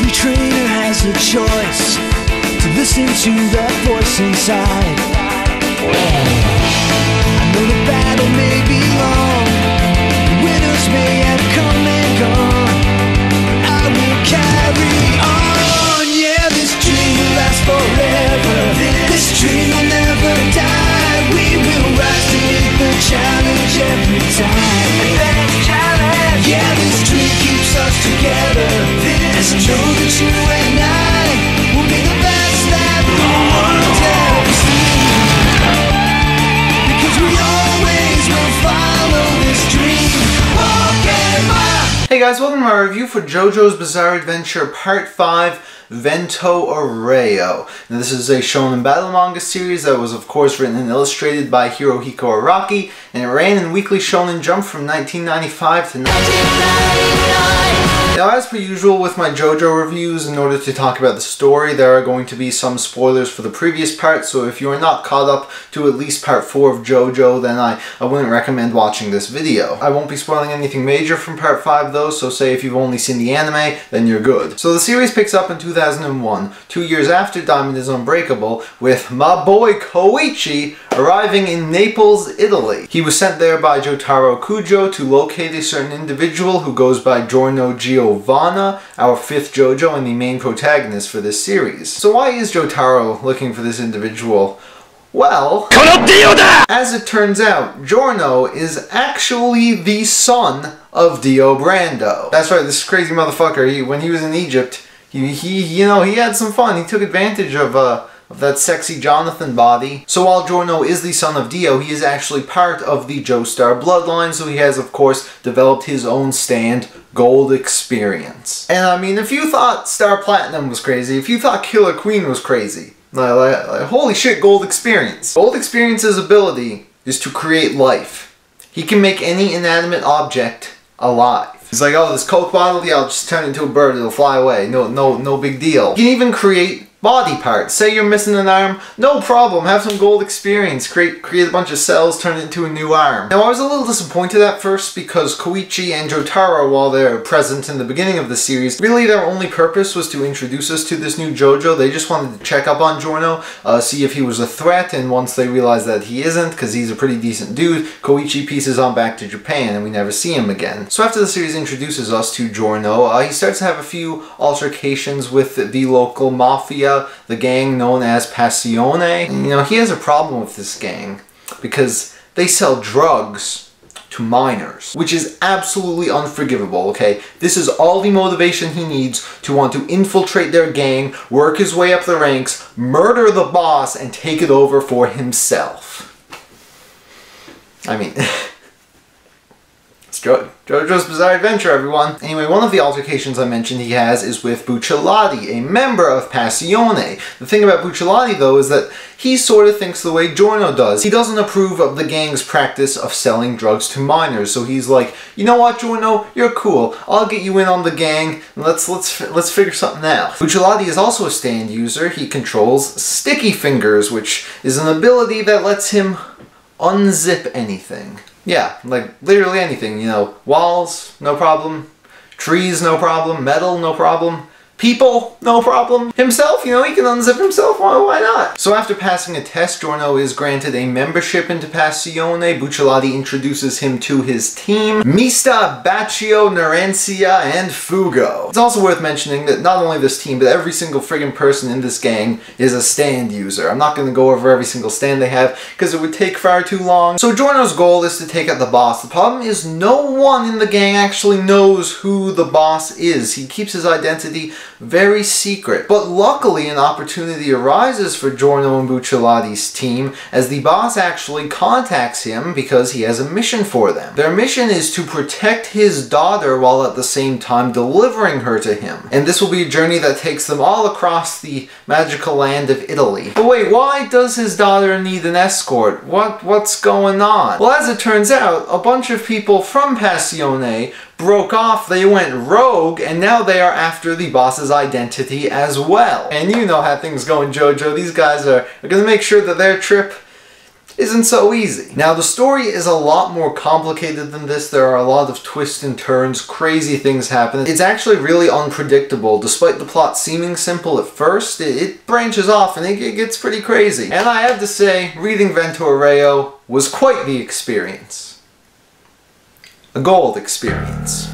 Every trainer has a choice to listen to that voice inside. I know the battle may be long, the winners may have come and gone, but I will carry on. Yeah, this dream will last forever. This dream will never die. We will rise to meet the challenge every time. Yeah, this dream keeps us together. And I know that you and I will be the best that the world's ever seen. Because we always will follow this dream. Hey guys, welcome to my review for JoJo's Bizarre Adventure Part 5, Vento Aureo. Now, this is a shonen battle manga series that was of course written and illustrated by Hirohiko Araki, and it ran in Weekly Shonen Jump from 1995 to 1999. Now, as per usual with my JoJo reviews, in order to talk about the story, there are going to be some spoilers for the previous part, so if you are not caught up to at least part 4 of JoJo, then I wouldn't recommend watching this video. I won't be spoiling anything major from part 5 though, so say if you've only seen the anime, then you're good. So the series picks up in 2001, 2 years after Diamond is Unbreakable, with my boy Koichi arriving in Naples, Italy. He was sent there by Jotaro Kujo to locate a certain individual who goes by Giorno Giovanna, our 5th JoJo and the main protagonist for this series. So why is Jotaro looking for this individual? Well, as it turns out, Giorno is actually the son of Dio Brando. That's right, this crazy motherfucker, when he was in Egypt, he had some fun. He took advantage of that sexy Jonathan body. So while Giorno is the son of Dio, he is actually part of the Joestar bloodline, so he has of course developed his own stand, Gold Experience. And I mean, if you thought Star Platinum was crazy, if you thought Killer Queen was crazy, like, holy shit, Gold Experience. Gold Experience's ability is to create life. He can make any inanimate object alive. He's like, oh, this Coke bottle, yeah, I'll just turn it into a bird, it'll fly away. No big deal. He can even create body parts. Say you're missing an arm, no problem, have some Gold Experience, create a bunch of cells, turn it into a new arm. Now, I was a little disappointed at first because Koichi and Jotaro, while they're present in the beginning of the series, really their only purpose was to introduce us to this new JoJo. They just wanted to check up on Giorno, see if he was a threat, and once they realized that he isn't, because he's a pretty decent dude, Koichi pieces on back to Japan and we never see him again. So after the series introduces us to Giorno, he starts to have a few altercations with the local mafia, the gang known as Passione. And, he has a problem with this gang because they sell drugs to minors, which is absolutely unforgivable, okay? This is all the motivation he needs to want to infiltrate their gang, work his way up the ranks, murder the boss, and take it over for himself. I mean, it's JoJo's Bizarre Adventure, everyone. Anyway, one of the altercations I mentioned he has is with Bucciolati, a member of Passione. The thing about Bucciolati, though, is that he sort of thinks the way Giorno does. He doesn't approve of the gang's practice of selling drugs to minors, so he's like, you know what, Giorno, you're cool. I'll get you in on the gang, and let's figure something out. Bucciolati is also a stand user. He controls Sticky Fingers, which is an ability that lets him unzip anything. Yeah, like literally anything, walls, no problem, trees, no problem, metal, no problem, people, no problem, himself, he can unzip himself, why not? So after passing a test, Giorno is granted a membership into Passione. Bucciolati introduces him to his team, Mista, Baccio, Narencia, and Fugo. It's also worth mentioning that not only this team, but every single friggin' person in this gang is a stand user. I'm not going to go over every single stand they have, because it would take far too long. So Giorno's goal is to take out the boss. The problem is no one in the gang actually knows who the boss is. He keeps his identity very secret. But luckily an opportunity arises for Giorno and Bucciolati's team as the boss actually contacts him because he has a mission for them. Their mission is to protect his daughter while at the same time delivering her to him. And this will be a journey that takes them all across the magical land of Italy. But wait, why does his daughter need an escort? What's going on? Well, as it turns out, a bunch of people from Passione broke off, they went rogue, and now they are after the boss's identity as well. And you know how things go in JoJo. These guys are going to make sure that their trip isn't so easy. Now, the story is a lot more complicated than this. There are a lot of twists and turns, crazy things happen. It's actually really unpredictable. Despite the plot seeming simple at first, it branches off and it gets pretty crazy. And I have to say, reading Vento Aureo was quite the experience. A gold experience.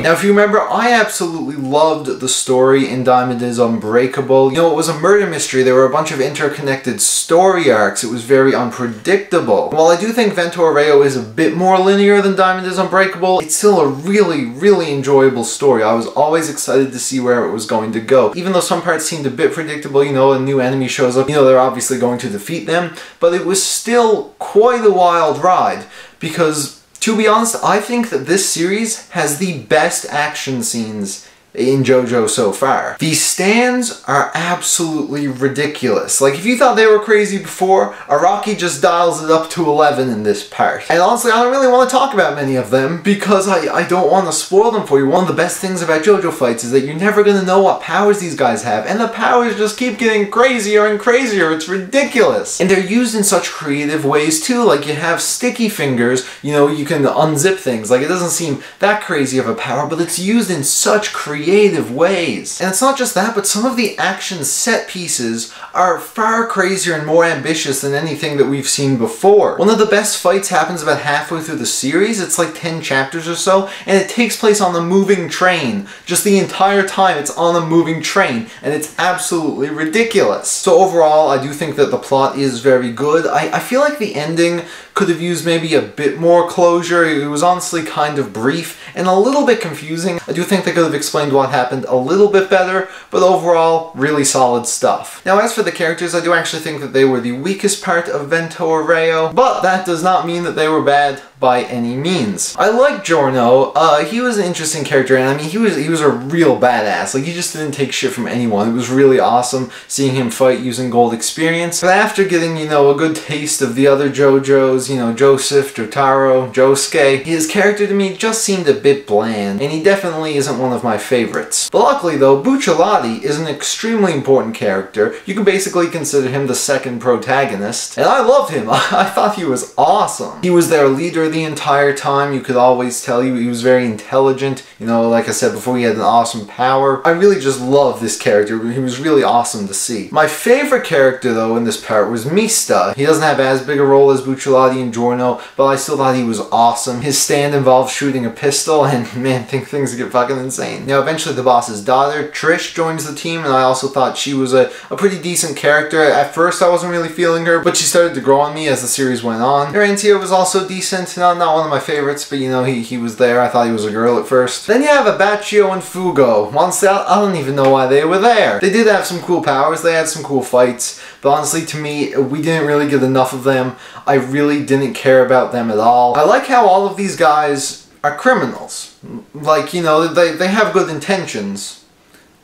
Now, if you remember, I absolutely loved the story in Diamond is Unbreakable. You know, it was a murder mystery. There were a bunch of interconnected story arcs. It was very unpredictable. While I do think Vento Aureo is a bit more linear than Diamond is Unbreakable, it's still a really, really enjoyable story. I was always excited to see where it was going to go. Even though some parts seemed a bit predictable, you know, a new enemy shows up, you know, they're obviously going to defeat them, but it was still quite a wild ride because, to be honest, I think that this series has the best action scenes in JoJo so far. These stands are absolutely ridiculous. Like, if you thought they were crazy before, Araki just dials it up to 11 in this part. And honestly, I don't really want to talk about many of them because I don't want to spoil them for you. One of the best things about JoJo fights is that you're never going to know what powers these guys have, and the powers just keep getting crazier and crazier. It's ridiculous. And they're used in such creative ways too. Like, you have sticky fingers, you know, you can unzip things. Like, it doesn't seem that crazy of a power, but it's used in such creative ways. And it's not just that, but some of the action set pieces are far crazier and more ambitious than anything that we've seen before. One of the best fights happens about halfway through the series. It's like 10 chapters or so, and it takes place on a moving train. Just the entire time it's on a moving train, and it's absolutely ridiculous. So overall, I do think that the plot is very good. I feel like the ending could have used maybe a bit more closure. It was honestly kind of brief and a little bit confusing. I do think they could have explained what happened a little bit better, but overall, really solid stuff. Now, as for the characters, I do actually think that they were the weakest part of Vento Aureo, but that does not mean that they were bad by any means. I like Giorno. He was an interesting character, and I mean, he was a real badass. Like, he just didn't take shit from anyone. It was really awesome seeing him fight using gold experience. But after getting, you know, a good taste of the other JoJos, you know, Joseph, Jotaro, Josuke, his character to me just seemed a bit bland, and he definitely isn't one of my favorites. But luckily though, Bucciolati is an extremely important character. You can basically consider him the second protagonist, and I loved him. I thought he was awesome. He was their leader the entire time. You could always tell he was very intelligent. You know, like I said before, he had an awesome power. I really just love this character. He was really awesome to see. My favorite character though in this part was Mista. He doesn't have as big a role as Bucciolati and Giorno, but I still thought he was awesome. His stand involved shooting a pistol, and man, things get fucking insane. Now, eventually the boss's daughter, Trish, joins the team, and I also thought she was a pretty decent character. At first, I wasn't really feeling her, but she started to grow on me as the series went on. Narantia was also decent. Not one of my favorites, but you know, he was there. I thought he was a girl at first. Then you have Abacchio and Fugo. Honestly, I don't even know why they were there. They did have some cool powers. They had some cool fights, but honestly, to me, we didn't really get enough of them. I really didn't care about them at all. I like how all of these guys are criminals. Like, you know, they have good intentions,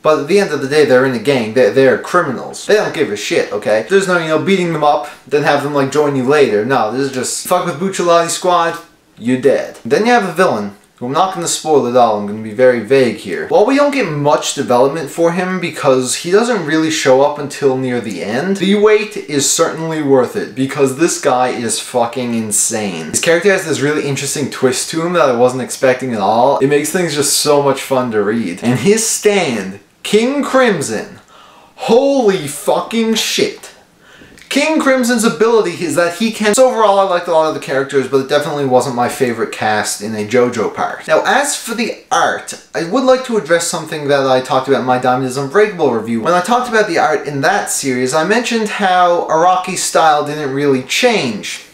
but at the end of the day, they're in a gang. They're criminals. They don't give a shit, okay? There's no, you know, beating them up, then have them, like, join you later. No, this is just, fuck with Bucciolati's squad, you're dead. Then you have a villain, who I'm not going to spoil at all. I'm going to be very vague here. Well, we don't get much development for him because he doesn't really show up until near the end. The wait is certainly worth it because this guy is fucking insane. His character has this really interesting twist to him that I wasn't expecting at all. It makes things just so much fun to read. And his stand, King Crimson, holy fucking shit. King Crimson's ability is that he can... So overall, I liked a lot of the characters, but it definitely wasn't my favorite cast in a JoJo part. Now, as for the art, I would like to address something that I talked about in my Diamond is Unbreakable review. When I talked about the art in that series, I mentioned how Araki's style didn't really change.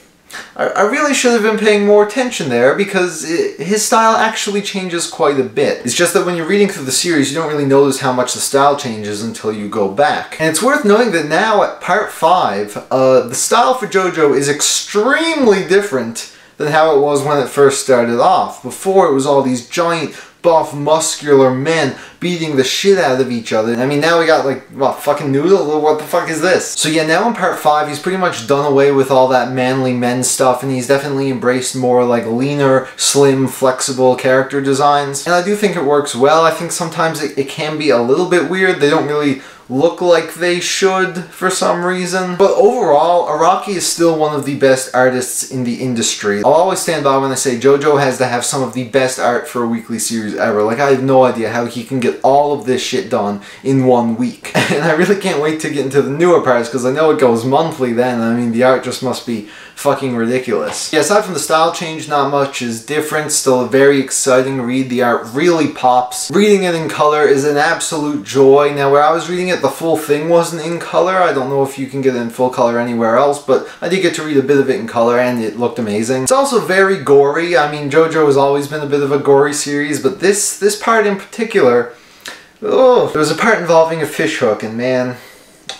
I really should have been paying more attention there because his style actually changes quite a bit. It's just that when you're reading through the series, you don't really notice how much the style changes until you go back. And it's worth noting that now at part 5, the style for JoJo is extremely different than how it was when it first started off. Before, it was all these giant, buff, muscular men beating the shit out of each other. I mean, now we got like, what, fucking Noodle? What the fuck is this? So yeah, now in part 5, he's pretty much done away with all that manly men stuff, and he's definitely embraced more like leaner, slim, flexible character designs. And I do think it works well. I think sometimes it can be a little bit weird. They don't really look like they should for some reason. But overall, Araki is still one of the best artists in the industry. I'll always stand by when I say JoJo has to have some of the best art for a weekly series ever. Like, I have no idea how he can get all of this shit done in 1 week. And I really can't wait to get into the newer parts because I know it goes monthly then. I mean, the art just must be fucking ridiculous. Yeah, aside from the style change, not much is different. Still a very exciting read. The art really pops. Reading it in color is an absolute joy. Now, where I was reading it, the full thing wasn't in color. I don't know if you can get it in full color anywhere else, but I did get to read a bit of it in color and it looked amazing. It's also very gory. I mean, JoJo has always been a bit of a gory series, but this part in particular, oh, there was a part involving a fishhook, and man,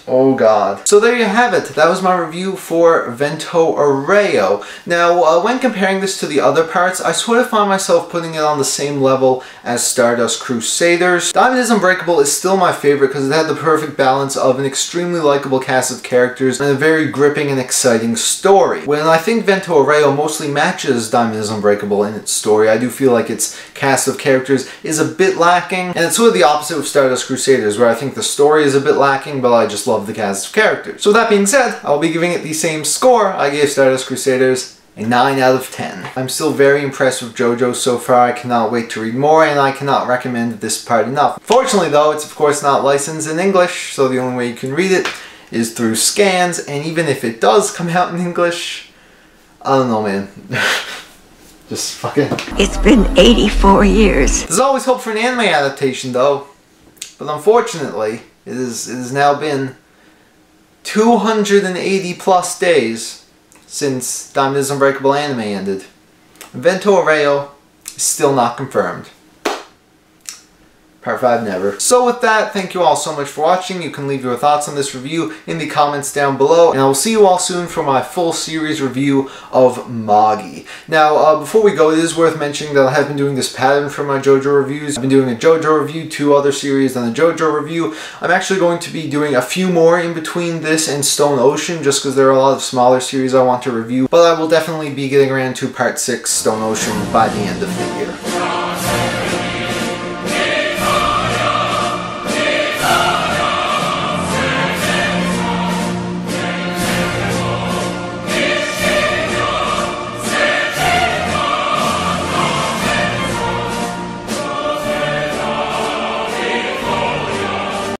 oh god. So there you have it. That was my review for Vento Aureo. Now, when comparing this to the other parts, I sort of find myself putting it on the same level as Stardust Crusaders. Diamond is Unbreakable is still my favorite because it had the perfect balance of an extremely likable cast of characters and a very gripping and exciting story. When I think Vento Aureo mostly matches Diamond is Unbreakable in its story, I do feel like its cast of characters is a bit lacking, and it's sort of the opposite with Stardust Crusaders, where I think the story is a bit lacking, but I just love the cast of characters. So with that being said, I'll be giving it the same score I gave Stardust Crusaders, a 9 out of 10. I'm still very impressed with JoJo so far. I cannot wait to read more, and I cannot recommend this part enough. Fortunately though, it's of course not licensed in English, so the only way you can read it is through scans, and even if it does come out in English, I don't know, man. Just fucking... It's been 84 years. There's always hope for an anime adaptation though, but unfortunately, it has now been 280 plus days since Diamond is Unbreakable anime ended. Vento Aureo is still not confirmed. Part 5 never. So with that, thank you all so much for watching. You can leave your thoughts on this review in the comments down below, and I will see you all soon for my full series review of Manga. Now, before we go, it is worth mentioning that I have been doing this pattern for my JoJo reviews. I've been doing a JoJo review, 2 other series, then a JoJo review. I'm actually going to be doing a few more in between this and Stone Ocean, just because there are a lot of smaller series I want to review, but I will definitely be getting around to Part 6 Stone Ocean by the end of the year.